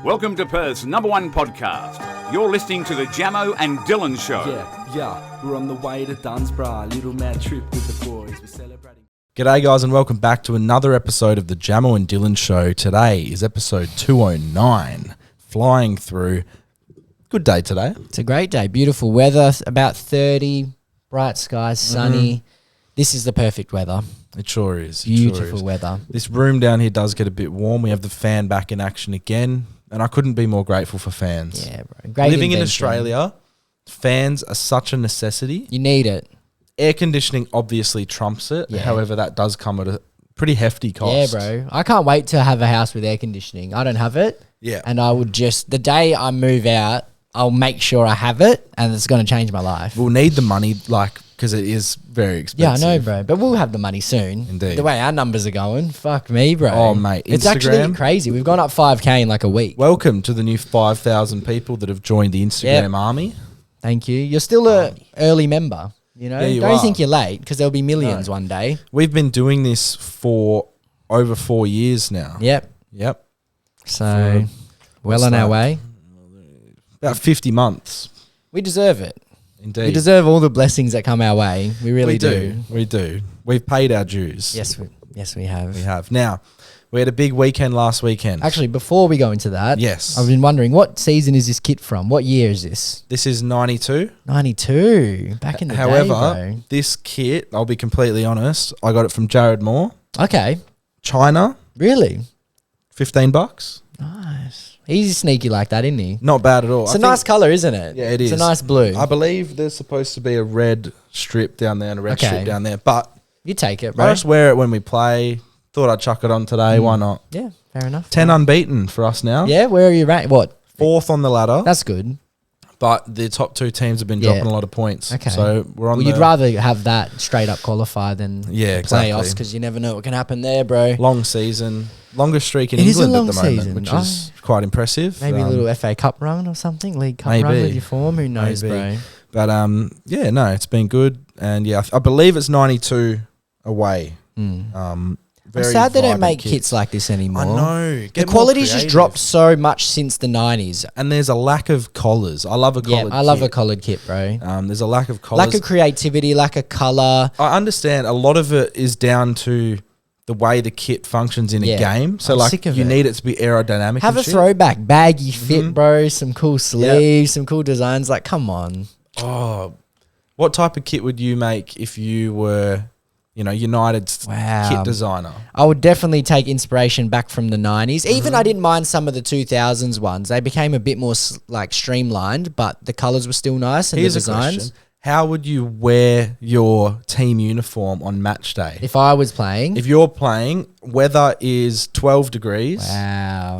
Welcome to Perth's #1 podcast. You're listening to the Jamo and Dylan Show. Yeah, we're on the way to Dunsborough. Little mad trip with the boys. We're celebrating. G'day guys and welcome back to another episode of the Jamo and Dylan Show. Today is episode 209. Flying through. Good day today. It's a great day. Beautiful weather, about 30, bright skies, sunny. This is the perfect weather. It sure is. Beautiful weather. This room down here does get a bit warm. We have the fan back in action again, and I couldn't be more grateful for fans. Yeah, bro. Great Living in invention. Australia, fans are such a necessity. You need it. Air conditioning obviously trumps it. Yeah. However, that does come at a pretty hefty cost. Yeah, bro. I can't wait to have a house with air conditioning. I don't have it. Yeah. And I would just, the day I move out, I'll make sure I have it, and it's going to change my life. We'll need the money, because it is very expensive. Yeah, I know, bro. But we'll have the money soon. Indeed. The way our numbers are going, fuck me, bro. Oh, mate. It's actually Instagram? crazy. We've gone up 5K in like a week. Welcome to the new 5,000 people that have joined the Instagram army. Thank you. You're still an early member, you know? Yeah, you Don't are. think you're late, because there'll be millions one day. We've been doing this for over 4 years now. Yep. Yep. So, well on our way. About 50 months. We deserve it. Indeed. We deserve all the blessings that come our way. We really do. We do. We've paid our dues. Yes, we have. We have. Now, we had a big weekend last weekend. Actually, before we go into that, Yes. I've been wondering, what season is this kit from? What year is this? This is 92. 92. Back in the However, day, this kit, I'll be completely honest, I got it from Jared Moore. bro. Okay. China, Really? $15. Nice. He's sneaky like that, isn't he? Not bad at all. It's a nice colour, isn't it? Yeah, it It's is. a nice blue. I believe there's supposed to be a red strip down there and a red Okay. strip down there, but You take it, I bro. just wear it when we play. Thought I'd chuck it on today. Why not? Yeah, fair enough. 10 unbeaten for us now. Yeah, where are you ranked? What? Fourth on the ladder. That's good. But the top two teams have been Yeah. dropping a lot of points. Okay. So we're on Well, you'd rather have that straight up qualify than Yeah, the exactly. playoffs, because you never know what can happen there, bro. long season. Longest streak in It is a England long at the moment, season. which is quite impressive. Maybe a little FA Cup run or something, League Cup run Maybe. with your form. Who knows, Maybe. bro? But yeah, no, it's been good. And yeah, I believe it's 92 away. I'm Very sad they don't vibrant make kits like this anymore. I know. The Get more quality's just creative. dropped so much since the 90s. And there's a lack of collars. I love a Yeah, collared I love a kit. collared kit, bro. There's a lack of collars. Lack of creativity, lack of colour. I understand a lot of it is down to the way the kit functions in Yeah, a game. So I'm like sick of you it. need it to be aerodynamic. Have and a shit. throwback, baggy fit, bro. Some cool sleeves, some cool designs. Like, come on. Oh, what type of kit would you make if you were, United's Wow. kit designer? I would definitely take inspiration back from the 90s. Even I didn't mind some of the 2000s ones. They became a bit more streamlined, but the colours were still nice and Here's the a designs. question: how would you wear your team uniform on match day? If I was playing, If you're playing, weather is 12 degrees. wow.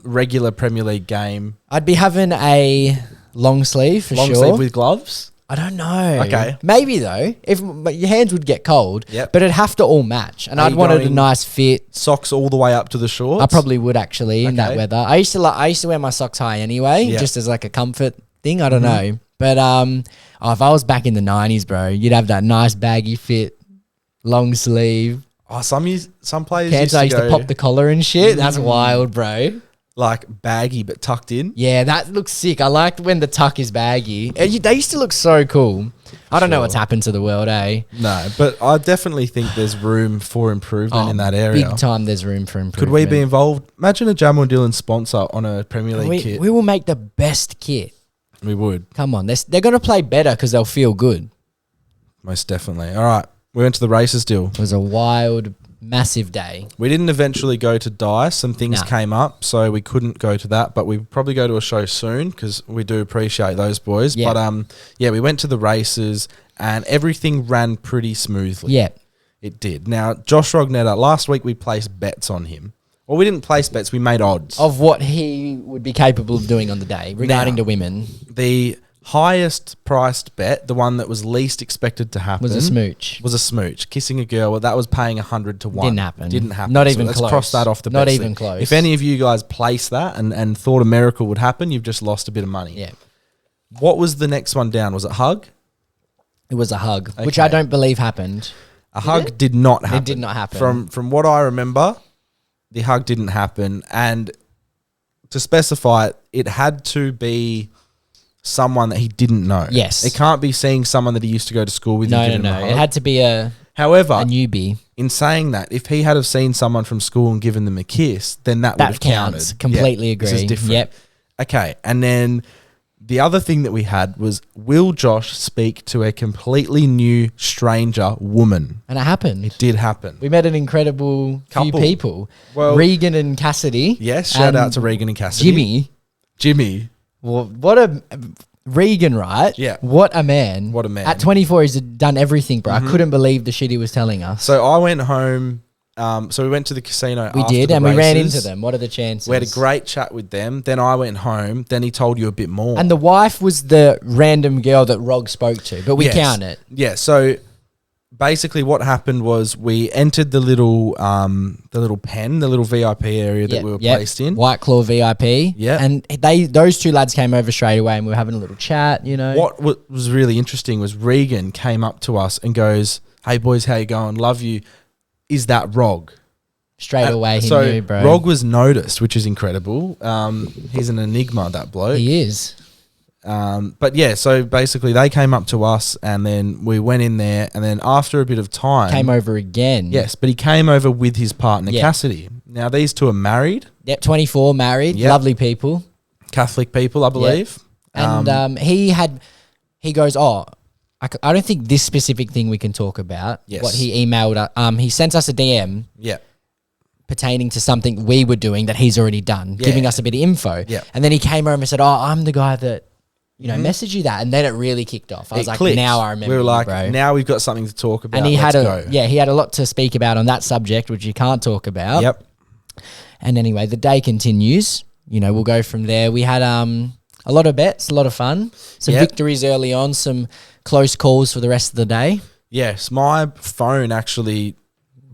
Regular Premier League game, I'd be having a long sleeve for long sure. sleeve with gloves. I don't know. Okay. Maybe though. But your hands would get cold. Yep. But it'd have to all match. And Are I'd you want it a going nice fit. Socks all the way up to the shorts. I probably would actually in that Okay. weather. I used to wear my socks high anyway, Yeah. just as like a comfort thing. I don't know. But if I was back in the 90s, bro, you'd have that nice baggy fit, long sleeve. Oh, some players Pants I used to pop the collar and shit. That's wild, bro. like baggy but tucked in. Yeah, that looks sick. I liked when the tuck is baggy. They used to look so cool. I don't know what's happened to the world, eh? No, but I definitely think there's room for improvement in that area. Big time there's room for improvement. Could we be involved? Imagine a Jamo and Dylan sponsor on a Premier League kit. We will make the best kit. We would, Come on. They're going to play better because they'll feel good. most definitely. All right, we went to the races deal. It was a wild, massive day. We didn't eventually go to Dice. Some things Nah. came up, so we couldn't go to that. But we probably go to a show soon because we do appreciate those boys. Yeah. But yeah, we went to the races and everything ran pretty smoothly. Yeah. It did. Now, Josh Rognetta, last week we placed bets on him. Well, we didn't place bets, we made odds. Of what he would be capable of doing on the day regarding Now, to women The highest priced bet, the one that was least expected to happen, was a smooch. Was a smooch. Kissing a girl, well, that was paying 100 to 1. Didn't happen. Didn't Not So even let's close. cross that off the Not bet even sheet. close. If any of you guys placed that and thought a miracle would happen, you've just lost a bit of money. Yeah. What was the next one down? Was it hug? It was a hug, which Okay. I don't believe happened. A hug did not happen. It did not happen. From what I remember, the hug didn't happen. And to specify it, it had to be someone that he didn't know. Yes. It can't be seeing someone that he used to go to school with. No. It had to be a However, newbie. in saying that, if he had have seen someone from school and given them a kiss, then that would That have counted. counts. Completely agree. This is different. Yep. Okay, and then the other thing that we had was, will Josh speak to a completely new stranger woman? And it happened. It did happen. We met an incredible few Couple. people. Well- Regan and Cassidy. Yes, shout and out to Regan and Cassidy. Jimmy. Well, what a Regan, right? Yeah. What a man. What a man. At 24, he's done everything, bro. I couldn't believe the shit he was telling us. So I went home. So we went to the casino. We after did, the and we ran races. into them. What are the chances? We had a great chat with them. Then I went home. Then he told you a bit more. And the wife was the random girl that Rog spoke to, but we Yes. count it. Yeah. So basically, what happened was we entered the little pen, the little VIP area that we were placed in. White Claw VIP. Yeah. And those two lads came over straight away, and we were having a little chat. You know. What was really interesting was Regan came up to us and goes, "Hey boys, how you going? Love you. Is that Rog?" Straight away, he so knew, bro. Rog was noticed, which is incredible. He's an enigma, that bloke. He is. But yeah, so basically they came up to us and then we went in there and then after a bit of time... Came over again. Yes, but he came over with his partner, Yeah. Cassidy. Now, these two are married, Yep, 24, married, Yep. lovely people. Catholic people, I believe. And he goes, I don't think this specific thing we can talk about. Yes. What he emailed, he sent us a DM Yeah. pertaining to something we were doing that he's already done, Yeah. giving us a bit of info. Yeah. And then he came over and said, I'm the guy that, messaged you that. And then it really kicked off. I was It like, clicked. now I remember We were you, like, bro. now we've got something to talk about. And he Let's had go. he had a lot to speak about on that subject, which you can't talk about. Yep. And anyway, the day continues. We'll go from there. We had a lot of bets, a lot of fun, some Yep. victories early on, some close calls for the rest of the day. Yes, my phone actually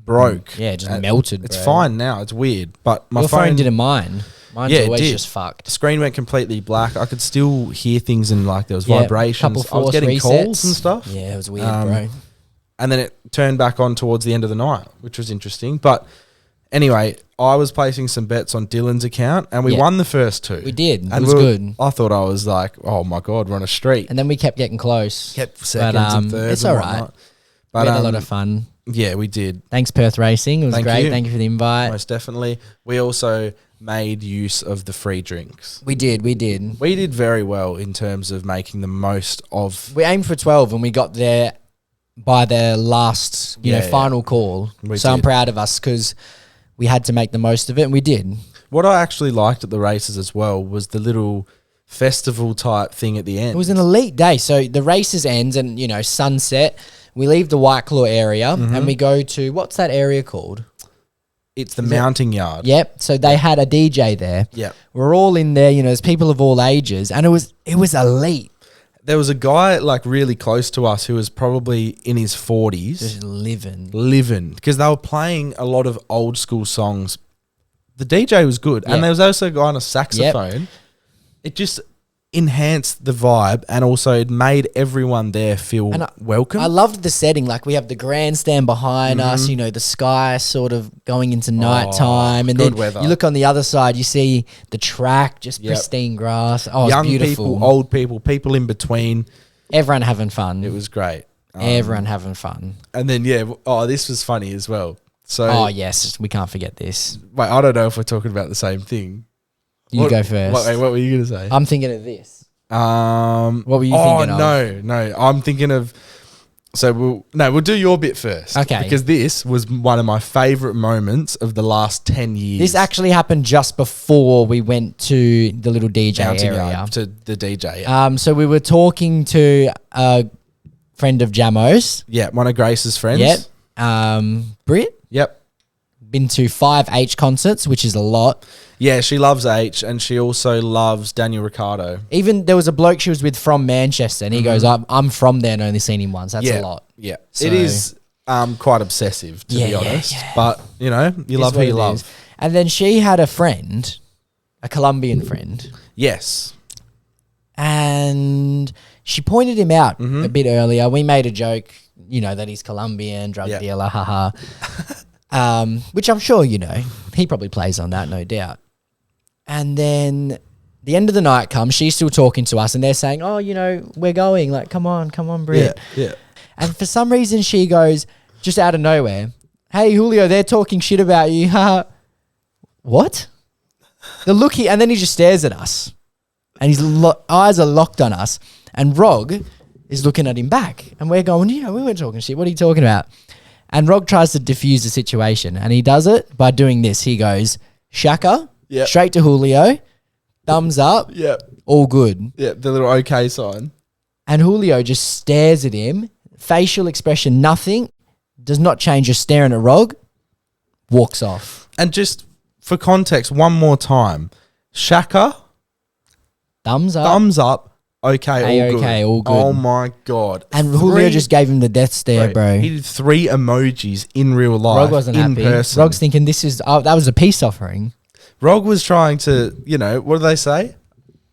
broke. Yeah, it just And melted, It's bro. fine now. It's weird. But my Your phone didn't mind. Mine's Yeah, it always did. just fucked. The screen went completely black. I could still hear things and like there was Yeah, vibrations. couple I was forced getting resets. calls and stuff. Yeah, it was weird, Um, bro. And then it turned back on towards the end of the night, which was interesting. But anyway, I was placing some bets on Dylan's account and we Yeah. won the first two. We did. It And was good. I thought I was like, oh my God, we're on a streak. And then we kept getting close. Kept seconds and thirds. It's and all right. whatnot. But We had a lot of fun. yeah, we did. Thanks, Perth Racing. It was Thank great. you. Thank you for the invite. Most definitely. We also made use of the free drinks. We did. We did very well in terms of making the most of. We aimed for 12 and we got there by the last, Yeah, final call. We So I'm did. proud of us because we had to make the most of it, and we did. What I actually liked at the races as well was the little festival type thing at the end. It was an elite day. So the races ends and, sunset. We leave the White Claw area and we go to, what's that area called? It's the mounting yard. Yep. So they had a DJ there. Yep. We're all in there, there's people of all ages, and it was elite. There was a guy like really close to us who was probably in his 40s. Just living. Living. Because they were playing a lot of old school songs. The DJ was good. Yeah. And there was also a guy on a saxophone. It just enhanced the vibe and also it made everyone there feel And welcome. I loved the setting. Like we have the grandstand behind us, the sky sort of going into nighttime. And good then weather. you look on the other side, you see the track, just pristine grass. Oh, Young it's beautiful. people, old people, people in between. Everyone having fun. It was great. Everyone having fun. And then, this was funny as well. So, Oh, yes. We can't forget this. wait, I don't know if we're talking about the same thing. You go first. What were you going to say? I'm thinking of this. What were you thinking of? No. I'm thinking of. So we'll do your bit first. Okay. Because this was one of my favourite moments of the last 10 years. This actually happened just before we went to the little DJ Mounting area. yard to the DJ. Yeah. So we were talking to a friend of Jamo's. Yeah, one of Grace's friends. Yep. Brit. Yep. Been to 5 H concerts, which is a lot. Yeah, she loves H and she also loves Daniel Ricciardo. Even there was a bloke she was with from Manchester, and he goes, I'm from there and only seen him once. That's yeah, a lot. Yeah. So- It is quite obsessive, to be honest. yeah. But, you love Is who what you it love. is. And then she had a friend, a Colombian friend, Yes. and she pointed him out Mm-hmm. a bit earlier. We made a joke, that he's Colombian, drug Yeah. dealer, haha. Which I'm sure, he probably plays on that, no doubt. And then the end of the night comes. She's still talking to us, and they're saying, "Oh, we're going. Like, come on, Brit." Yeah. And for some reason, she goes just out of nowhere, "Hey, Julio, they're talking shit about you." What? And then he just stares at us, and his eyes are locked on us. And Rog is looking at him back, and we're going, we weren't talking shit. What are you talking about? And Rog tries to diffuse the situation, and he does it by doing this. He goes, "Shaka," straight to Julio, thumbs up, all good. Yeah, the little okay sign. And Julio just stares at him, facial expression, nothing, does not change, just staring at Rog, walks off. And just for context, one more time. Shaka, Thumbs up. okay, all good. A-okay, all good. Oh my God. And Julio just gave him the death stare, bro. He did 3 emojis in real life. Rog wasn't in happy. person. Rog's thinking that was a peace offering. Rog was trying to, what do they say?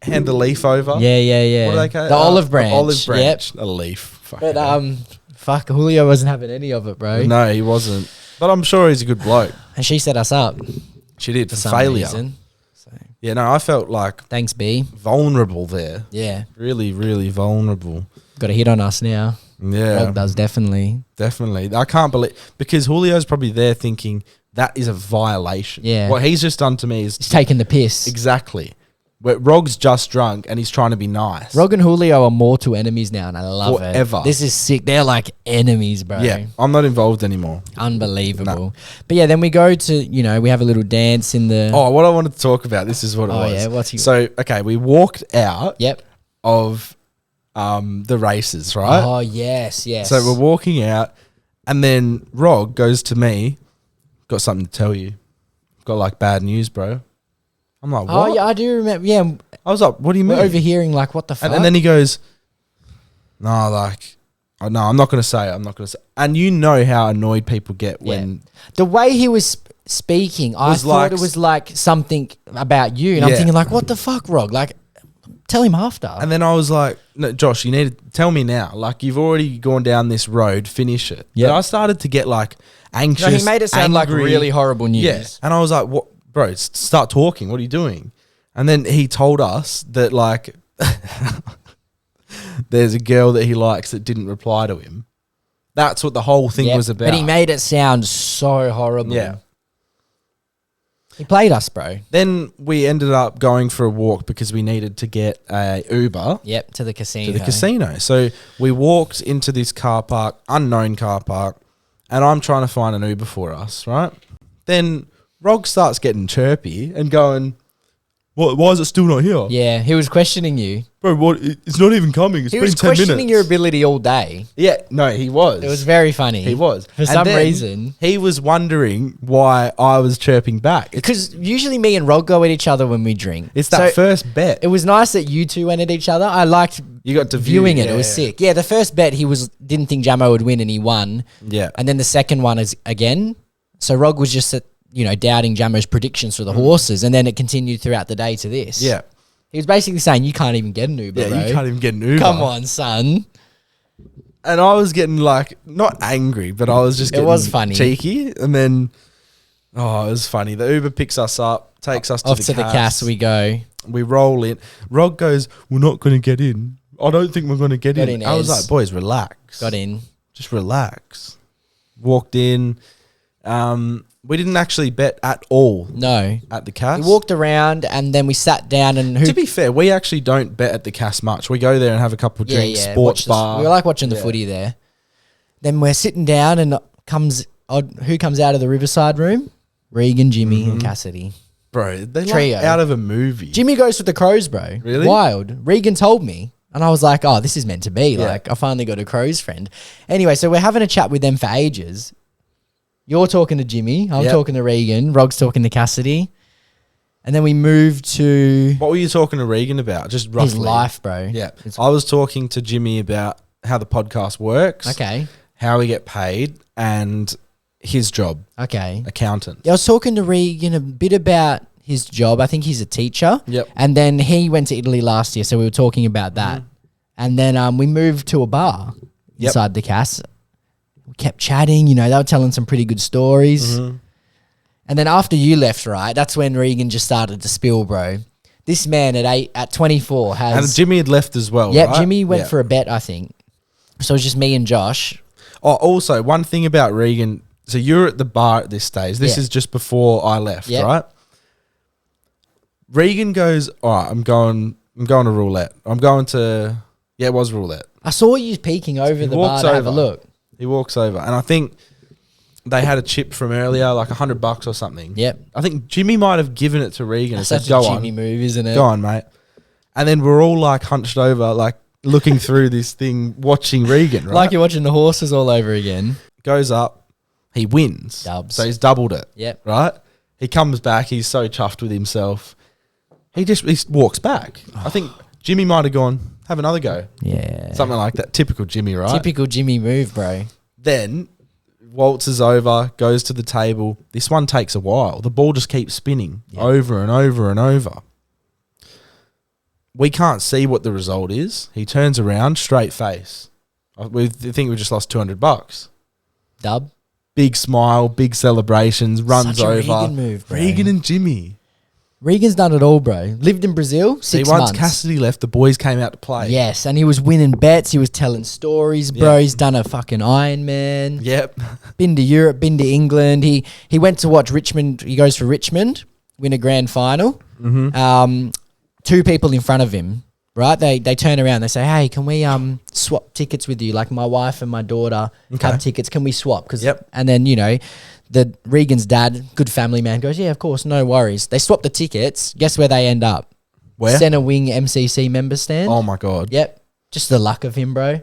Hand the leaf over. Yeah. What do they call it? The olive branch. The olive branch. Yep. A leaf. But fuck, Julio wasn't having any of it, bro. No, he wasn't. But I'm sure he's a good bloke. And she set us up She did for for some failure. reason. So Yeah, no, I felt like thanks, B. vulnerable there. Yeah, Really, really vulnerable. got a hit on us now. Yeah, Rog does definitely. definitely. I can't believe, because Julio's probably there thinking that is a violation. Yeah. What he's just done to me is He's taking the piss. exactly. Where Rog's just drunk and he's trying to be nice. Rog and Julio are mortal enemies now, and I love Forever. it. This is sick. They're like enemies, bro. Yeah, I'm not involved anymore. Unbelievable. But yeah, then we go to, we have a little dance in the... Oh, what I wanted to talk about, this is what it was. yeah, what's he- So, okay, we walked out Yep. of the races, right? Oh, yes. So we're walking out, and then Rog goes to me, "Got something to tell you. Got like bad news, bro." I'm like, "What?" Oh, yeah, I do remember. Yeah, I was like, "What do you we're mean?" overhearing like, what the fuck? And then he goes, "No, like, oh, no, I'm not going to say it. I'm not going to say." And you know how annoyed people get when the way he was speaking, I Was thought like- it was like something about you. And I'm Yeah. thinking like, what the fuck, Rog? Like, tell him after. And then I was like, "No, Josh, you need to tell me now. Like, you've already gone down this road. Finish it." Yeah. But I started to get like anxious. No, he made it sound like angry. really horrible news. Yeah. And I was like, "What, bro? Start talking. What are you doing?" And then he told us that like there's a girl that he likes that didn't reply to him. That's what the whole thing Yep. was about. But he made it sound so horrible. Yeah. He played us, bro. Then we ended up going for a walk because we needed to get a Uber Yep, to the casino. to the casino. So we walked into this car park, unknown car park, and I'm trying to find an Uber for us, right? Then Rog starts getting chirpy and going, "What? Why is it still not here?" Yeah, he was questioning you. Bro, what? It's not even coming. It's He been was 10 questioning minutes. your ability all day. Yeah, no, he was. It was very funny. He was. For And some then reason. he was wondering why I was chirping back. Because usually me and Rog go at each other when we drink. It's that So first bet. It was nice that you two went at each other. I liked You got to viewing view, it. It was yeah. sick. Yeah, the first bet didn't think Jamo would win and he won. Yeah. And then the second one is again. So Rog was just doubting Jamo's predictions for the horses, and then it continued throughout the day to this. Yeah. He was basically saying you can't even get an Uber, Yeah, bro. you can't even get an Uber. Come on, son. And I was getting like, not angry, but I was just It getting was funny. cheeky. And then, it was funny. The Uber picks us up, takes us Off to to the Cass we go. We roll in. Rog goes, "We're not going to get in. I don't think we're going to get Got in." in, I was Ez. like, "Boys, relax. Got in. Just relax." Walked in. We didn't actually bet at all No. at the Cass. We walked around and then we sat down and To be fair, we actually don't bet at the Cass much. We go there and have a couple of drinks, sports bar. We like watching the Yeah. footy there. Then we're sitting down and who comes out of the Riverside room? Regan, Jimmy, and Cassidy. Bro, they Trio. like out of a movie. Jimmy goes with the Crows, bro. Really? Wild. Regan told me. And I was like, oh, this is meant to be. Yeah. Like, I finally got a Crows friend. Anyway, so we're having a chat with them for ages. You're talking to Jimmy. I'm Yep. talking to Regan. Rog's talking to Cassidy. And then we moved to What were you talking to Regan about? Just roughly. his life, bro. Yeah. It's- I was talking to Jimmy about how the podcast works, Okay. how we get paid, and his job, Okay. accountant. I was talking to Regan a bit about his job. I think he's a teacher. Yep. And then he went to Italy last year, so we were talking about that. And then we moved to a bar Yep. inside the Cass. We kept chatting, they were telling some pretty good stories. And then after you left, right, that's when Regan just started to spill, bro. This man at 24 has... And Jimmy had left as well, Yeah, right? Jimmy went for a bet, I think. So it was just me and Josh. Oh, also, one thing about Regan. So you're at the bar at this stage. This is just before I left, right? Regan goes, all right, I'm going to roulette. It was roulette. I saw you peeking over the bar to have a look. He walks over, and I think they had a chip from earlier, like $100 or something. Yep. I think Jimmy might have given it to Regan. That's and such said, a go Jimmy on, move, isn't it? go on, mate. And then we're all like hunched over, like looking through this thing, watching Regan, right? Like you're watching the horses all over again. Goes up, he wins. Dubs. So he's doubled it. Yep. Right? He comes back, he's so chuffed with himself. He walks back. I think Jimmy might have gone, have another go. Yeah. Something like that. Typical Jimmy, right? Typical Jimmy move, bro. Then waltzes over, goes to the table. This one takes a while. The ball just keeps spinning over and over and over. We can't see what the result is. He turns around, straight face. We think we just lost $200. Dub. Big smile, big celebrations, runs Such a over. Regan move, bro. Regan and Jimmy. Regan's done it all, bro. Lived in Brazil, 6 Once months. Cassidy left, the boys came out to play. Yes, and he was winning bets. He was telling stories, bro. Yeah. He's done a fucking Ironman. Yep. Been to Europe, been to England. He went to watch Richmond. He goes for Richmond, win a grand final. Mm-hmm. 2 people in front of him, right? They turn around. They say, hey, can we swap tickets with you? Like my wife and my daughter have tickets. Can we swap? And then, the Regan's dad, good family man, goes, yeah, of course, no worries. They swap the tickets. Guess where they end up? Where? Centre wing MCC member stand. Oh, my God. Yep. Just the luck of him, bro.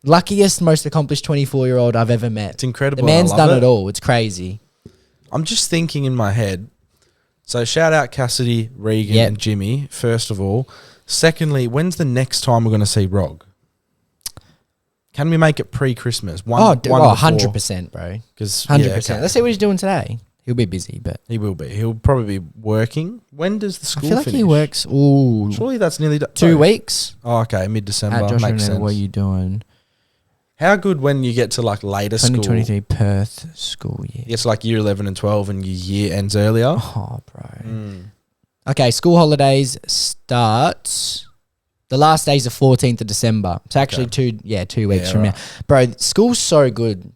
Luckiest, most accomplished 24-year-old I've ever met. It's incredible. The man's I love done it all. It's crazy. I'm just thinking in my head. So shout out Cassidy, Regan, and Jimmy, first of all. Secondly, when's the next time we're going to see Rog? Can we make it pre-Christmas? 100%, bro. 100%. Let's see what he's doing today. He'll be busy, but... He will be. He'll probably be working. When does the school finish? I feel like he works... Ooh. Surely that's nearly... 2 weeks. Oh, okay. Mid-December. Josh, Makes sense. what are you doing? How good when you get to like later school? 2023 Perth school year. It's like year 11 and 12 and your year ends earlier. Oh, bro. Okay, school holidays start... The last day's the 14th of December. It's actually 2 weeks from now. Bro, school's so good.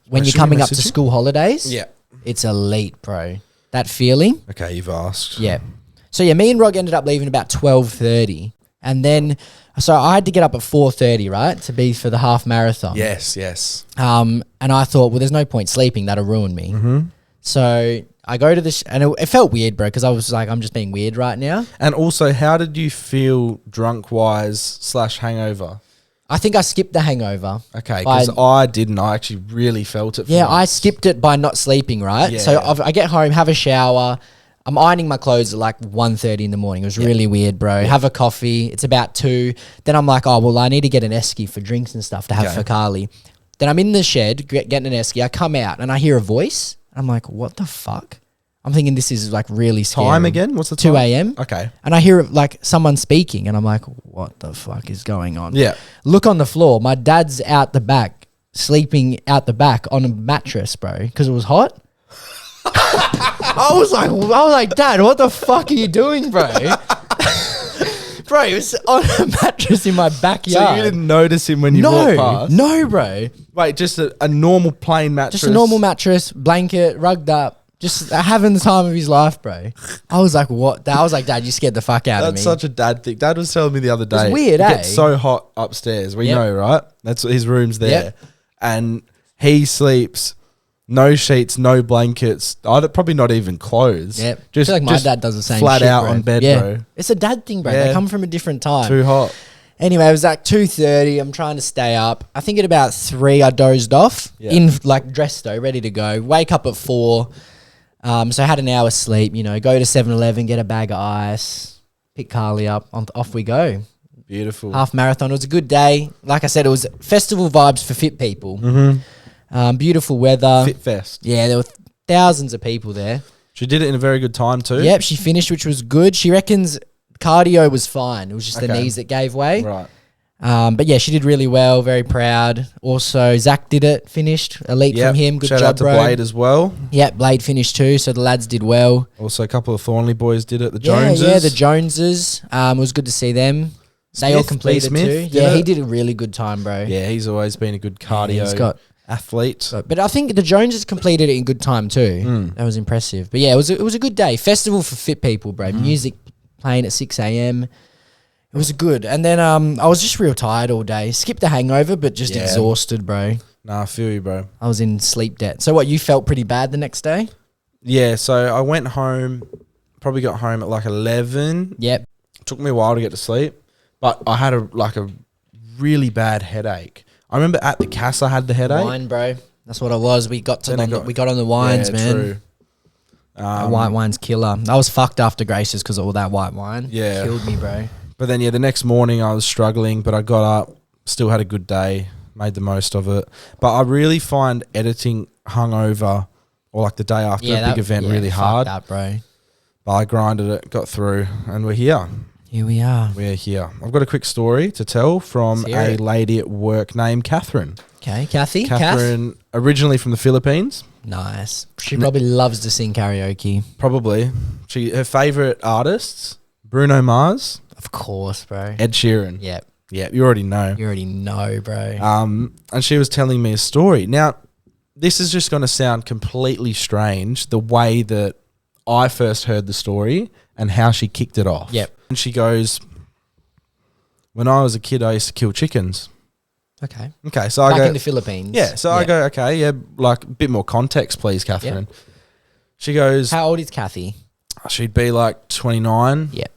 When you're coming up to school holidays, it's elite, bro. That feeling. Okay, you've asked. Yeah. So, me and Rog ended up leaving about 12:30. And then, so I had to get up at 4:30, right, to be for the half marathon. Yes. And I thought, well, there's no point sleeping. That'll ruin me. Mm-hmm. So I go to the and it felt weird, bro, because I was like, I'm just being weird right now. And also, how did you feel drunk-wise / hangover? I think I skipped the hangover. Okay, because I didn't. I actually really felt it. I skipped it by not sleeping, right? So I get home, have a shower. I'm ironing my clothes at like 1:30 in the morning. It was really weird, bro. Have a coffee. It's about 2. Then I'm like, oh, well, I need to get an esky for drinks and stuff to have for Carly. Then I'm in the shed getting an esky. I come out and I hear a voice. I'm like, what the fuck? I'm thinking this is like really scary. Time again? What's the time? 2 a.m. Okay. And I hear like someone speaking and I'm like, what the fuck is going on? Yeah. Look Look on the floor. My dad's out the back, sleeping out the back on a mattress, bro, because it was hot. I was like, Dad, what the fuck are you doing, bro? Bro, it was on a mattress in my backyard. So you didn't notice him when you walked past? No, bro. Wait, just a normal plain mattress? Just a normal mattress, blanket, rugged up, just having the time of his life, bro. I was like, what? I was like, Dad, you scared the fuck out of me. That's such a dad thing. Dad was telling me the other day. It's weird, it eh? gets so hot upstairs. We know, right? That's his room's there. Yep. And he sleeps... No sheets, no blankets. Probably not even clothes. Yep. I feel like my dad does the same flat shit, out bro. on bed, Yeah. bro. It's a dad thing, bro. They come from a different time. Too hot. Anyway, it was like 2:30. I'm trying to stay up. I think at about 3, I dozed off. Yeah. In like dressed though, ready to go. Wake up at 4. So I had an hour's sleep. Go to 7-Eleven, get a bag of ice, pick Carly up. Off we go. Beautiful. Half marathon. It was a good day. Like I said, it was festival vibes for fit people. Mm-hmm. Beautiful weather. Fit fest. Yeah, there were thousands of people there. She did it in a very good time too. Yep, she finished, which was good. She reckons cardio was fine. It was just the knees that gave way. Right. But yeah, she did really well. Very proud. Also, Zach did it. Finished. Elite Yep. from him. Good Shout job, out to bro. Blade as well. Yeah, Blade finished too. So the lads did well. Also, a couple of Thornley boys did it. The Yeah, Joneses. yeah, the Joneses. It was good to see them. They all Smith, B. completed Smith, too. did Yeah, he it? did a really good time, bro. Yeah, he's always been a good cardio he's got- athlete. But I think the Joneses completed it in good time too. That was impressive. But yeah, it was a good day. Festival for fit people, bro. Music playing at 6 a.m. It was good. And then I was just real tired all day. Skipped the hangover, but just Yeah. exhausted, bro. Nah, I feel you, bro. I was in sleep debt. So what, you felt pretty bad the next day? Yeah, so I went home, probably got home at like 11. Yep. Took me a while to get to sleep, but I had a really bad headache. I remember at the Cass I had the headache. Wine, bro. That's what it was. We got Then I we got on the wines, Yeah, man. true. That white wine's killer. I was fucked after Grace's because of all that white wine. Yeah. Killed me, bro. But then, yeah, the next morning I was struggling, but I got up, still had a good day, made the most of it. But I really find editing hungover or like the day after a big event really hard. That, bro. But I grinded it, got through, and we're here. Here we are. We're here. I've got a quick story to tell from Let's hear a it. lady at work named Catherine. Okay, Kathy. Catherine, originally from the Philippines, Nice. She probably loves to sing karaoke. probably. Her favourite artists, Bruno Mars, Of course, bro. Ed Sheeran. Yep. Yeah, you already know. You already know, bro. And she was telling me a story. Now, this is just going to sound completely strange, the way that I first heard the story and how she kicked it off. Yep. And she goes, when I was a kid, I used to kill chickens. Okay. Okay, so I Back go, in the Philippines. yeah, so I Yep. go, okay, yeah, like a bit more context, please, Catherine. She goes, How old is Kathy? she'd be like 29, Yep.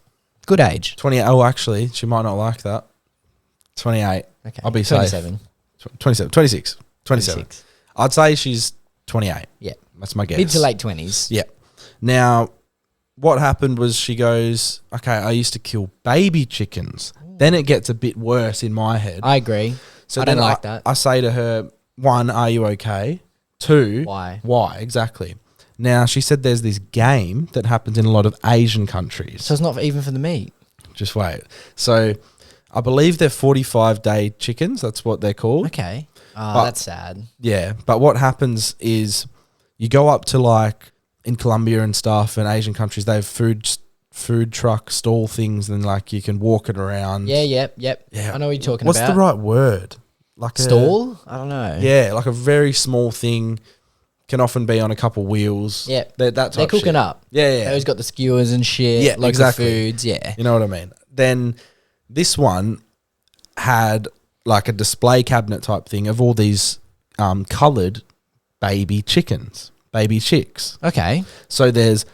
Good age. 28. Oh, actually, she might not like that. 28. Okay. I'll be safe. 27. 27, 26, 27. 26. I'd say she's 28. Yeah. That's my guess. Mid to late 20s. Yeah. Now, what happened was she goes, okay, I used to kill baby chickens. Then it gets a bit worse in my head. I agree. So I don't then like that. I say to her, one, are you okay? Two, Why? Why, exactly. Now, she said there's this game that happens in a lot of Asian countries. So it's not even for the meat. Just wait. So I believe they're 45-day chickens. That's what they're called. Okay. But- That's sad. Yeah. But what happens is you go up to like in Colombia and stuff and Asian countries, they have food truck stall things and like you can walk it around. Yeah, yep. Yeah. I know what you're talking What's about. the right word? Like Stall? I don't know. Yeah, like a very small thing. Can often be on a couple wheels. Yeah. That type They're cooking shit. up. Yeah, They yeah. always got the skewers and shit. Yeah, local exactly. foods. Yeah. You know what I mean? Then this one had like a display cabinet type thing of all these coloured baby chickens, baby chicks. Okay. So there's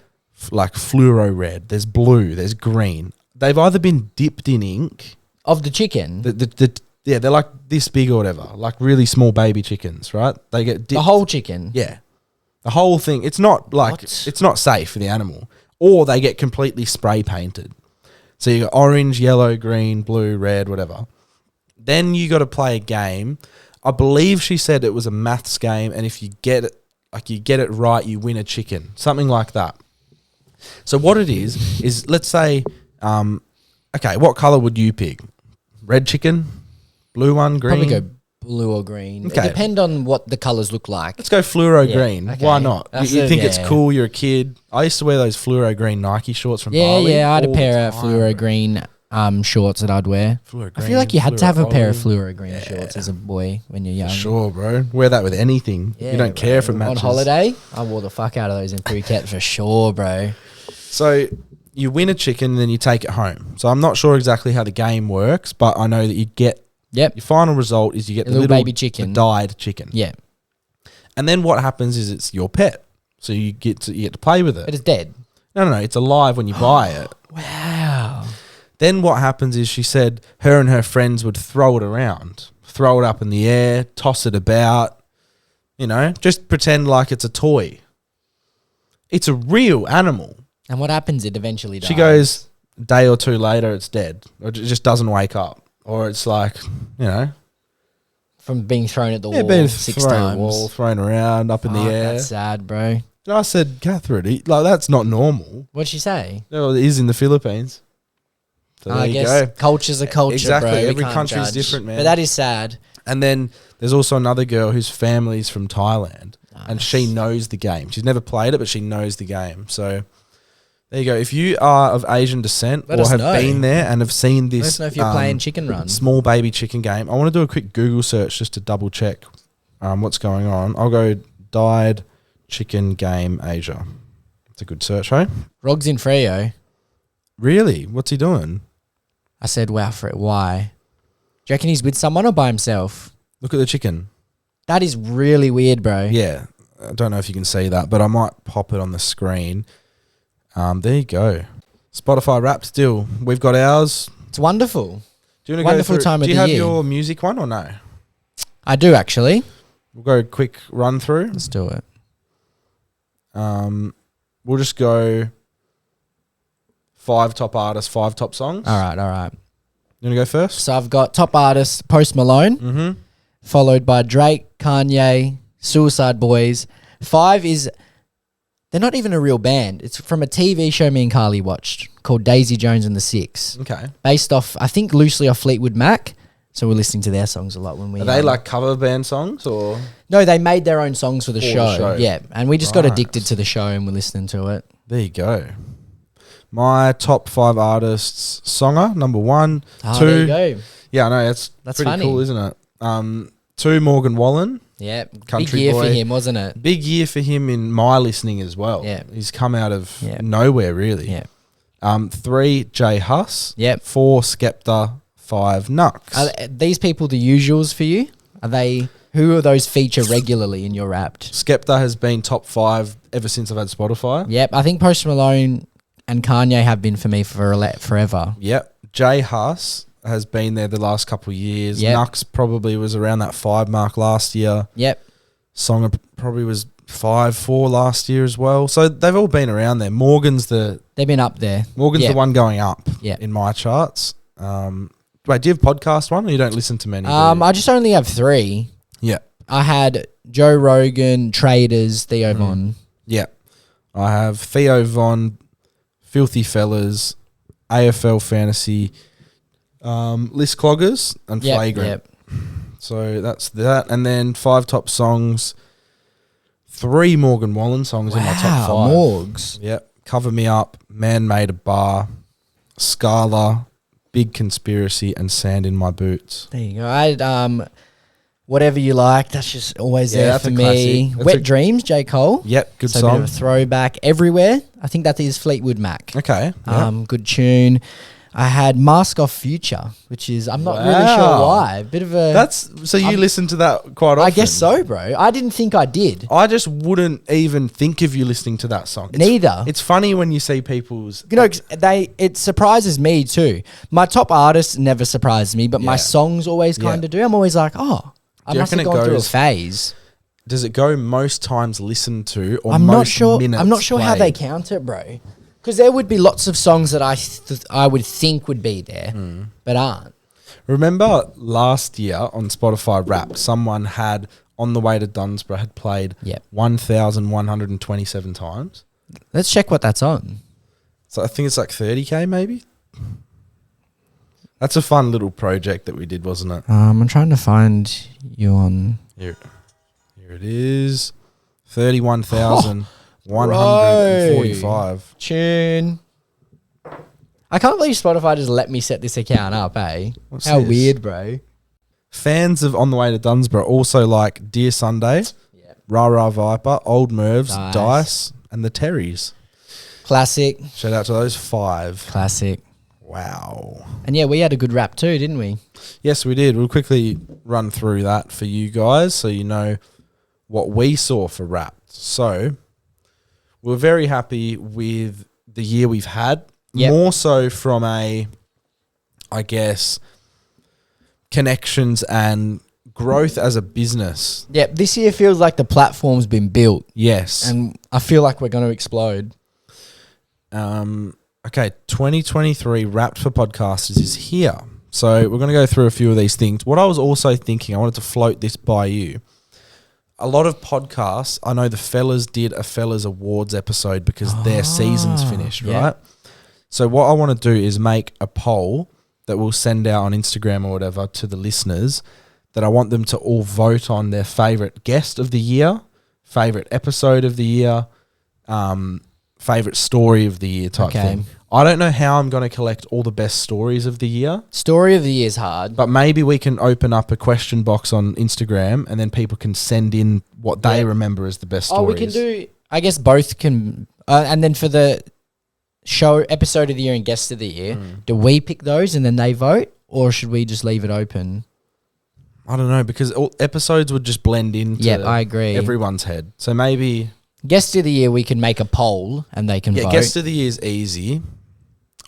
like fluoro red, there's blue, there's green. They've either been dipped in ink. Of the chicken. Yeah, they're like this big or whatever, like really small baby chickens, right? They get dipped. The whole chicken. Yeah. The whole thing. It's not like, What? it's not safe for the animal. Or they get completely spray painted. So you got orange, yellow, green, blue, red, whatever. Then you got to play a game. I believe she said it was a maths game, and if you get it right, you win a chicken. Something like that. So what it is let's say, okay, what color would you pick? Red chicken? Blue one? Green? Probably go blue or green. Okay. It depend on what the colours look like. Let's go fluoro Yeah, green. okay. Why not? That's You it, think it's yeah. cool? You're a kid. I used to wear those fluoro green Nike shorts from Yeah, Bali. yeah. I had a all pair the of time, fluoro bro. green shorts that I'd wear. Fluoro I feel green, like you had to have a fluoro pair of olive. fluoro green shorts as a boy when you're young. Sure, bro. Wear that with anything. Yeah, you don't care if it bro. matches. On holiday, I wore the fuck out of those in Phuket for sure, bro. So you win a chicken and then you take it home. So I'm not sure exactly how the game works, but I know that you get Yep. your final result is you get A the little little baby chicken. the dyed chicken. Yeah. And then what happens is it's your pet. So you get to play with it. But it's dead. No, it's alive when you buy it. Wow. Then what happens is she said her and her friends would throw it around, throw it up in the air, toss it about, just pretend like it's a toy. It's a real animal. And what happens? It eventually dies. She goes, a day or two later, it's dead. Or it just doesn't wake up. Or it's like, from being thrown at the wall being 6 thrown at times. the wall, thrown around, up in the Fuck, air. That's sad, bro. And I said, Catherine, like that's not normal. What'd she say? No, it is in the Philippines. So I there you guess go. culture's a culture, Exactly. bro. We Every can't country's judge. different, man. But that is sad. And then there's also another girl whose family's from Thailand, and she knows the game. She's never played it, but she knows the game. So there you go. If you are of Asian descent Let or us have know. been there and have seen Let this us know if you're playing Chicken Run. small baby chicken game, I want to do a quick Google search just to double check what's going on. I'll go died chicken game Asia. It's a good search, right? Rog's in Freo. Really? What's he doing? I said, wow, for it. Why? Do you reckon he's with someone or by himself? Look at the chicken. That is really weird, bro. Yeah. I don't know if you can see that, but I might pop it on the screen. There you go. Spotify Wrapped still. We've got ours. It's wonderful. Do you want to Wonderful go through, time of do you the have year. your music one or no? I do, actually. We'll go quick run through. Let's do it. We'll just go 5 top artists, 5 top songs. All right. You want to go first? So I've got top artist Post Malone, Mm-hmm. followed by Drake, Kanye, Suicide Boys. 5 is, they're not even a real band. It's from a TV show me and Carly watched called Daisy Jones and the Six, Okay. based off, I think, loosely off Fleetwood Mac. So we're listening to their songs a lot when we. Are they like cover band songs or? No, they made their own songs for the, For the show. show. Yeah, and we just got Right. addicted to the show and we're listening to it. There you go. My top 5 artists: Songer, number 1. Ah, 2. there you go. Yeah, I know that's pretty funny. cool, isn't it? 2, Morgan Wallen. Yeah, Country big year boy. for him, wasn't it? Big year for him in my listening as well. Yeah. He's come out of Yeah. nowhere really. Yeah. 3, Jay Huss. Yep. 4, Skepta. 5, Nux. Are these people the usuals for you? Are they? Who are those feature regularly in your Wrapped? Skepta has been top 5 ever since I've had Spotify. Yep, I think Post Malone and Kanye have been for me for forever. Yep. Jay Huss has been there the last couple of years. Yep. Nux probably was around that 5 mark last year. Yep. Songer probably was 5, 4 last year as well. So they've all been around there. Morgan's the They've been up there. Morgan's Yep. the one going up Yep. in my charts. Wait, do you have podcast one or you don't listen to many? do you? I just only have 3. Yeah. I had Joe Rogan, Traders, Theo Von. Yeah. I have Theo Von, Filthy Fellas, AFL Fantasy, List Cloggers, and Yep, Flagrant. yep. So that's that. And then 5 top songs, 3 Morgan Wallen songs in my top 5. Morgs. Yep. Cover Me Up, Man Made a Bar, Scala, Big Conspiracy, and Sand in My Boots. There you go. I had Whatever You Like. That's just always Yeah, there that's for a me. classic. That's Wet a- Dreams, J. Cole. Yep, good So a bit song. of a throwback. Everywhere. I think that is Fleetwood Mac. Okay. Yeah. Good tune. I had Mask Off Future, which is, I'm not really sure Wow. why. Bit of a. That's so you listen to that quite often. I guess so, bro. I didn't think I did. I just wouldn't even think of you listening to that song. Neither. It's funny when you see people's. You know, it surprises me too. My top artists never surprise me, but my Yeah. songs always Yeah. kind of do. I'm always like, oh, I Do you must have reckon it gone through a goes- phase. Does it go most times listened to or I'm most not sure. minutes I'm not sure how they played? count it, bro. Because there would be lots of songs that I would think would be there, but aren't. Remember last year on Spotify Wrapped, someone had On the Way to Dunsborough had played Yep. 1,127 times. Let's check what that's on. So I think it's like 30K maybe. That's a fun little project that we did, wasn't it? I'm trying to find you on. Here it is. 31,145. Tune. I can't believe Spotify just let me set this account up, eh? What's How this? weird, bro. Fans of On the Way to Dunsborough also like Dear Sunday, Yep. Rah Rah Viper, Old Mervs, Nice. Dice, and the Terrys. Classic. Shout out to those 5. Classic. Wow. And yeah, we had a good rap too, didn't we? Yes, we did. We'll quickly run through that for you guys so you know what we saw for rap. So we're very happy with the year we've had. Yep. More so from a, I guess, connections and growth as a business. Yep, this year feels like the platform's been built Yes. and I feel like we're going to explode. Okay, 2023 Wrapped for Podcasters is here. So we're going to go through a few of these things. What I was also thinking, I wanted to float this by you. A lot of podcasts, I know the fellas did a fellas awards episode because their season's finished, yeah. right? So what I want to do is make a poll that we'll send out on Instagram or whatever to the listeners, that I want them to all vote on their favourite guest of the year, favourite episode of the year, favourite story of the year type thing. I don't know how I'm going to collect all the best stories of the year. Story of the year is hard. But maybe we can open up a question box on Instagram and then people can send in what they remember as the best stories. Oh, we can do, I guess both can. And then for the show episode of the year and guest of the year, do we pick those and then they vote? Or should we just leave it open? I don't know, because all episodes would just blend into I agree. everyone's head. So maybe... Guest of the year, we can make a poll and they can vote. Guest of the year is easy.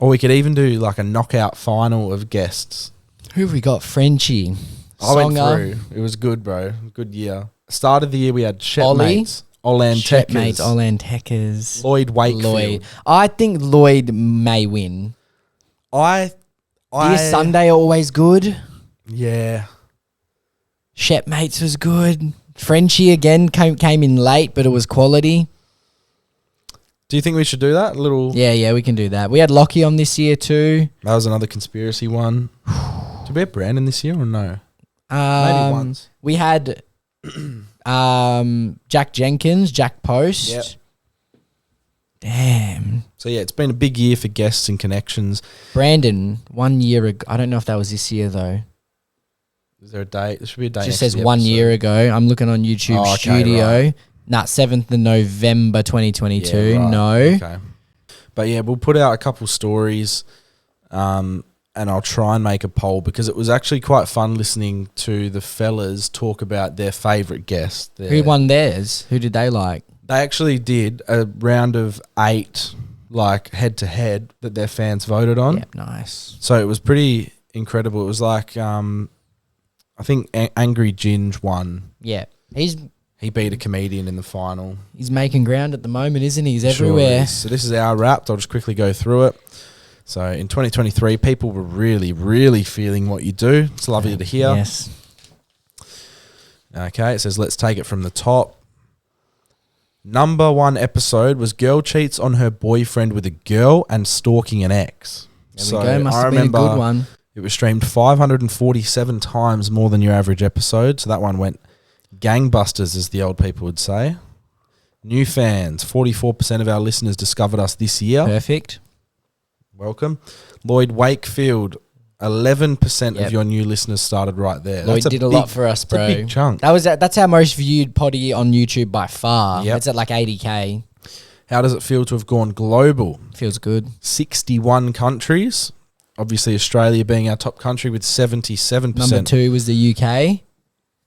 Or we could even do like a knockout final of guests. Who have we got? Frenchie. I went through. It was good, bro. Good year. Start of the year, we had Shepmates, Shepmates, Olantekers, Lloyd Wakefield. I think Lloyd may win. I Dear Sunday always good. Yeah. Shepmates was good. Frenchie again came in late, but it was quality. Do you think we should do that? Yeah, we can do that. We had Lockie on this year too. That was another conspiracy one. Did we have Brandon this year or no? Maybe once. We had Jack Jenkins, Jack Post. Yep. Damn. So yeah, it's been a big year for guests and connections. Brandon, 1 year ago. I don't know if that was this year though. Is there a date? There should be a date. It just says 1 year ago. I'm looking on YouTube Studio. Right. 7th of November 2022. Yeah, right. No. Okay. But yeah, we'll put out a couple stories and I'll try and make a poll, because it was actually quite fun listening to the fellas talk about their favourite guest. Who won theirs? Who did they like? They actually did a round of 8, like head-to-head, that their fans voted on. Yep, nice. So it was pretty incredible. It was like... I think Angry Ginge won. Yeah. He beat a comedian in the final. He's making ground at the moment, isn't he? He's everywhere. So this is our wrapped. I'll just quickly go through it. So in 2023, people were really, really feeling what you do. It's lovely to hear. Yes. Okay, it says, let's take it from the top. Number 1 episode was Girl Cheats on Her Boyfriend with a Girl and Stalking an Ex. There we go. Must have been a good one. It was streamed 547 times more than your average episode. So that one went gangbusters, as the old people would say. New fans. 44% of our listeners discovered us this year. Perfect. Welcome. Lloyd Wakefield. 11% of your new listeners started right there. Lloyd did a lot for us, bro. That's a big chunk. That's our most viewed potty on YouTube by far. Yep. It's at like 80K. How does it feel to have gone global? Feels good. 61 countries. Obviously, Australia being our top country with 77%. Number 2 was the UK.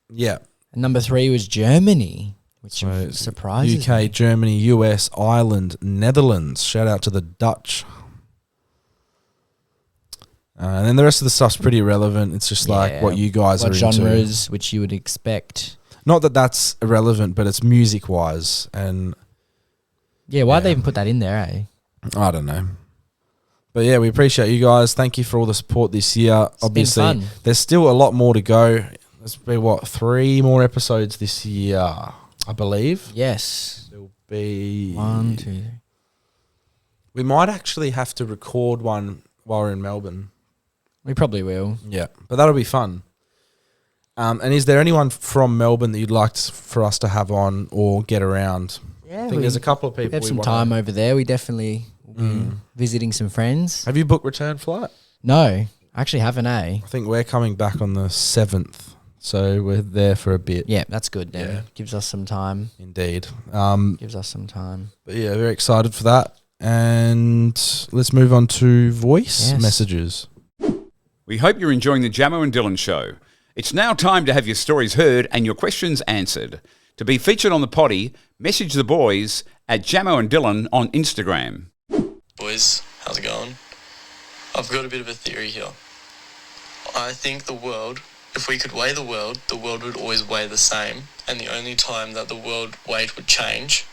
Yeah. And number 3 was Germany, which surprises UK, me. Germany, US, Ireland, Netherlands. Shout out to the Dutch. And then the rest of the stuff's pretty irrelevant. It's just like what you guys are into. What genres, which you would expect. Not that that's irrelevant, but it's music-wise. And yeah, why'd they even put that in there, eh? I don't know. But yeah, we appreciate you guys. Thank you for all the support this year. It's obviously, been fun. There's still a lot more to go. There's been, 3 more episodes this year, I believe. Yes. There'll be... 1, 2, 3. We might actually have to record one while we're in Melbourne. We probably will. Yeah, but that'll be fun. And is there anyone from Melbourne that you'd like for us to have on or get around? Yeah, I think there's a couple of people. We have some time over there. We definitely will be visiting some friends. Have you booked return flight? No, I actually haven't, eh? I think we're coming back on the 7th, so we're there for a bit. Yeah, that's good then. Yeah. Gives us some time. Indeed. Gives us some time. But yeah, very excited for that. And let's move on to voice messages. We hope you're enjoying the Jamo and Dylan show. It's now time to have your stories heard and your questions answered. To be featured on the potty, message the boys at Jamo and Dylan on Instagram. Boys, how's it going? I've got a bit of a theory here. I think the world, if we could weigh the world would always weigh the same, and the only time that the world weight would change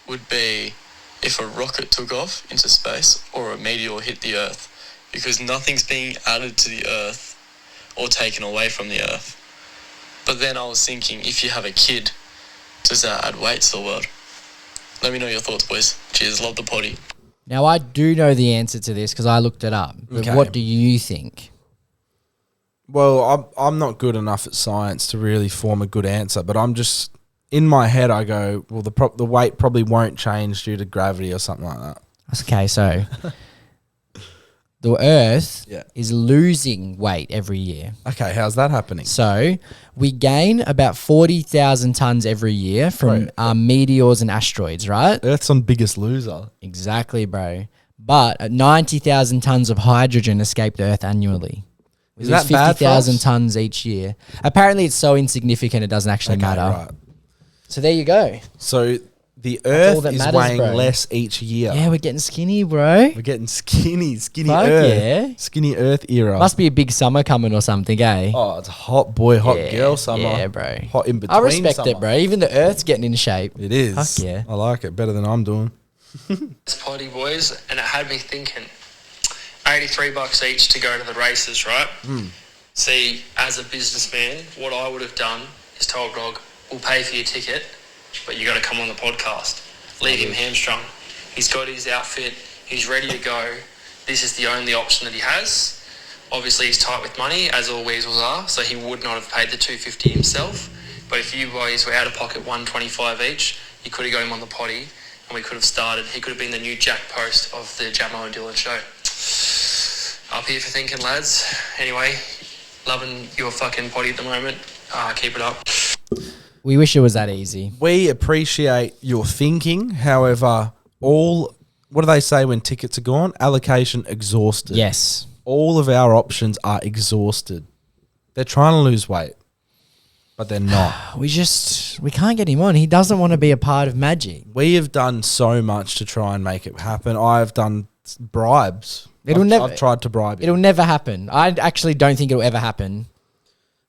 would be if a rocket took off into space or a meteor hit the Earth, because nothing's being added to the Earth or taken away from the Earth. But then I was thinking, if you have a kid, does that add weight to the world? Let me know your thoughts, boys. Cheers, love the potty. Now, I do know the answer to this because I looked it up. But Okay. what do you think? Well, I'm not good enough at science to really form a good answer, but I'm just in my head. I go, well, the weight probably won't change due to gravity or something like that. Okay, so the Earth Yeah. is losing weight every year. Okay, how's that happening? So we gain about 40,000 tons every year from meteors and asteroids, right? Earth's on Biggest Loser. Exactly, bro. But 90,000 tons of hydrogen escape the Earth annually. Is that bad for 50,000 us? tons each year. Apparently, it's so insignificant it doesn't actually matter. Right. So there you go. So the all Earth that is matters, weighing bro. less each year. Yeah, we're getting skinny, bro. We're getting skinny Fuck Earth. yeah. Skinny Earth era. Must be a big summer coming or something, eh? Oh, it's a hot boy, hot Yeah, girl summer. yeah, bro. Hot in between I respect summer. it, bro. Even the Earth's getting in shape. It is. Fuck yeah. I like it better than I'm doing. It's potty boys, and it had me thinking. $83 each to go to the races, right? See, as a businessman, what I would have done is told Grog, we'll pay for your ticket, but you got to come on the podcast. Leave him hamstrung. He's got his outfit. He's ready to go. This is the only option that he has. Obviously, he's tight with money, as all weasels are, so he would not have paid the $250 himself. But if you boys were out of pocket $125 each, you could have got him on the potty, and we could have started. He could have been the new Jack Post of the Jamo and Dylan show. Up here for thinking, lads. Anyway, loving your fucking potty at the moment. Keep it up. We wish it was that easy. We appreciate your thinking. However, what do they say when tickets are gone? Allocation exhausted. Yes. All of our options are exhausted. They're trying to lose weight, but they're not. We can't get him on. He doesn't want to be a part of magic. We have done so much to try and make it happen. I've done bribes. I've tried to bribe him. It'll never happen. I actually don't think it'll ever happen.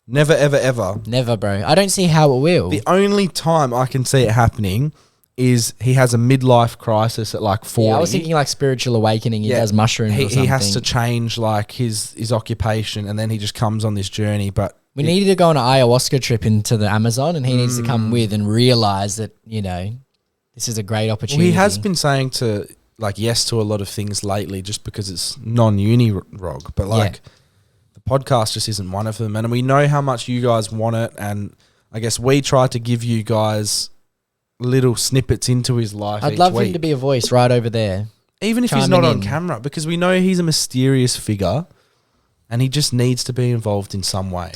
Never, ever, ever. Never, bro. I don't see how it will. The only time I can see it happening is he has a midlife crisis at like 40. Yeah, I was thinking like spiritual awakening. He does mushrooms or something. He has to change like his occupation, and then he just comes on this journey. But We needed to go on an ayahuasca trip into the Amazon, and he needs to come with and realize that, this is a great opportunity. he has been saying yes to a lot of things lately just because it's non-uni Rog. But the podcast just isn't one of them. And we know how much you guys want it. And I guess we try to give you guys little snippets into his life I'd each love week. him to be a voice right over there. Even if he's chiming not on in. camera, because we know he's a mysterious figure and he just needs to be involved in some way.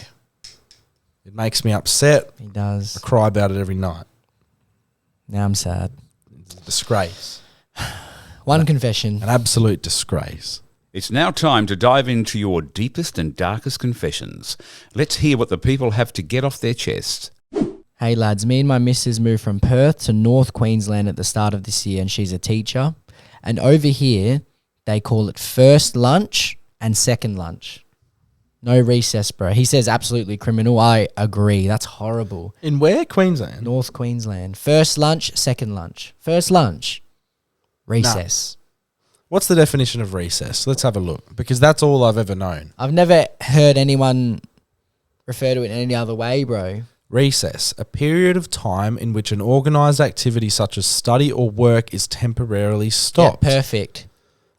It makes me upset. He does. I cry about it every night. Now I'm sad. It's a disgrace. One confession. An absolute disgrace. It's now time to dive into your deepest and darkest confessions. Let's hear what the people have to get off their chest. Hey lads, me and my missus moved from Perth to North Queensland at the start of this year, and she's a teacher. And over here, they call it first lunch and second lunch. No recess, bro. He says absolutely criminal. I agree. That's horrible. In where? Queensland? North Queensland. First lunch, second lunch. First lunch, recess. What's the definition of recess? Let's have a look, because that's all I've ever known. I've never heard anyone refer to it in any other way, bro. Recess, a period of time in which an organised activity such as study or work is temporarily stopped. Yeah, perfect.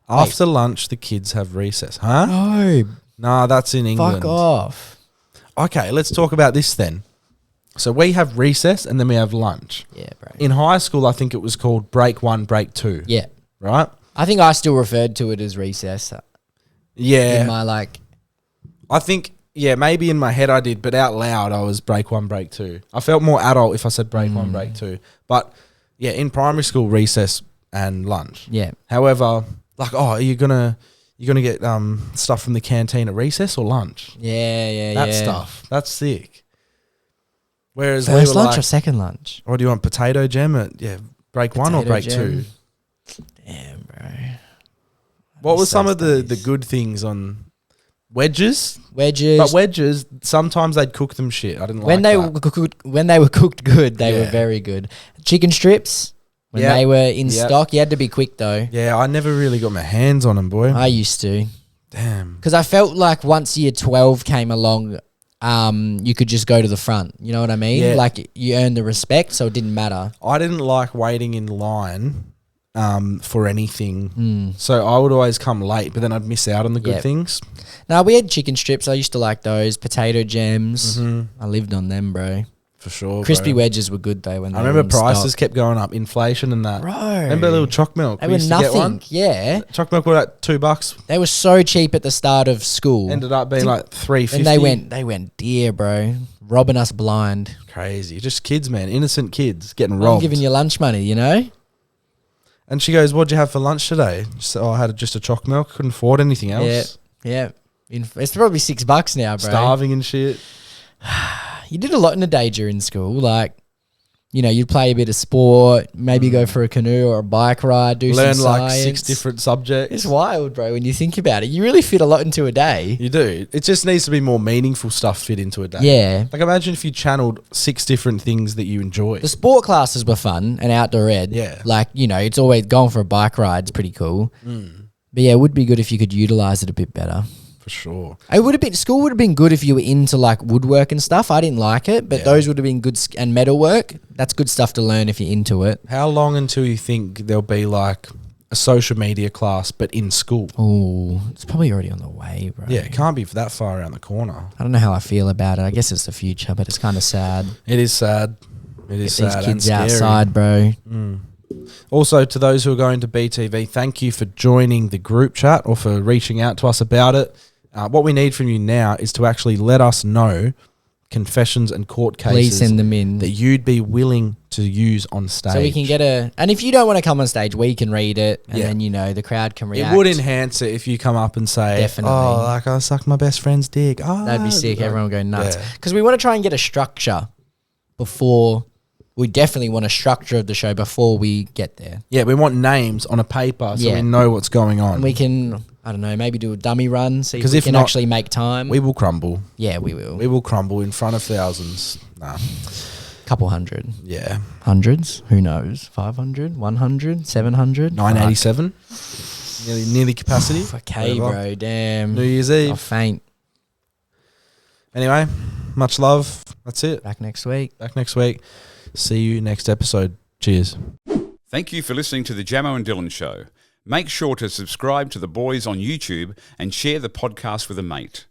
After lunch, the kids have recess. Huh? No, Nah, that's in England. fuck off. Okay, let's talk about this then. So we have recess and then we have lunch. Yeah, bro. In high school, I think it was called break 1, break 2. Yeah. Right? I think I still referred to it as recess. Yeah. In my I think, maybe in my head I did, but out loud I was break 1, break 2. I felt more adult if I said break 1, break 2. But yeah, in primary school, recess and lunch. yeah. However, are you gonna get stuff from the canteen at recess or lunch? Yeah. That stuff. That's sick. Whereas First we were lunch or second lunch? what do you want, potato jam at break 1 or Potato break jam. 2? Damn, bro. What were miss some those of the days. good things on wedges? Wedges. But wedges, sometimes they'd cook them shit. I didn't when like they that. when they were cooked good, they were Yeah. very good. Chicken strips when Yep. they were in Yep. stock, you had to be quick though. Yeah, I never really got my hands on them, boy. I used to, Damn. because I felt like once year 12 came along, you could just go to the front. You know what I mean? Yeah. Like you earned the respect, so it didn't matter. I didn't like waiting in line for anything. So I would always come late, but then I'd miss out on the good Yep. things. Now we had chicken strips. I used to like those. Potato gems. I lived on them, bro. For sure. Crispy bro. wedges were good though when I they remember were in prices stock. kept going up, inflation and that. Bro. Remember little choc milk? They We were used to get one. nothing. Yeah. Choc milk were like $2. They were so cheap at the start of school. Ended up being like $3.50. And they went dear, bro. Robbing us blind. Crazy. Just kids, man. Innocent kids getting I'm robbed. giving you lunch money, you know? And she goes, "What'd you have for lunch today?" She said, "Oh, I had just a choc milk. Couldn't afford anything else. Yeah. It's probably $6 now, bro. Starving and shit." You did a lot in the day during school. Like, you know, you'd play a bit of sport, maybe go for a canoe or a bike ride, do Learn some like science. 6 different subjects. It's wild, bro, when you think about it. You really fit a lot into a day. You do. It just needs to be more meaningful stuff fit into a day. Yeah. Like imagine if you channeled 6 different things that you enjoy. The sport classes were fun and outdoor ed. Yeah. Like, you know, it's always going for a bike ride. It's pretty cool. But yeah, it would be good if you could utilize it a bit better. For sure. School would have been good if you were into like woodwork and stuff. I didn't like it, but those would have been good and metalwork. That's good stuff to learn if you're into it. How long until you think there'll be like a social media class but in school? Oh, it's probably already on the way, bro. Yeah, it can't be that far around the corner. I don't know how I feel about it. I guess it's the future, but it's kind of sad. It is sad. It is Get sad these and kids scary. outside, bro. Also, to those who are going to BTV, thank you for joining the group chat or for reaching out to us about it. What we need from you now is to actually let us know confessions and court cases Please send them in. that you'd be willing to use on stage. So we can get and if you don't want to come on stage, we can read it, and Yeah. then, you know, the crowd can react. It would enhance it if you come up and say, Definitely. "Oh, like I sucked my best friend's dick." Oh, That'd be sick. Everyone would go nuts. Yeah. Because we want to try and get a structure before. We definitely want a structure of the show before we get there. Yeah, we want names on a paper so Yeah. we know what's going on. And we can, I don't know, maybe do a dummy run, see if 'Cause we if can not, actually make time. we will crumble. Yeah, we will. We will crumble in front of thousands. Nah. Couple hundred. Yeah. Hundreds? Who knows? 500? 100? 700? 987. Nearly capacity. Okay, Whatever. bro. Damn. New Year's I'll Eve. faint. Anyway, much love. That's it. Back next week. Back next week. See you next episode. Cheers. Thank you for listening to the Jamo and Dylan Show. Make sure to subscribe to the boys on YouTube and share the podcast with a mate.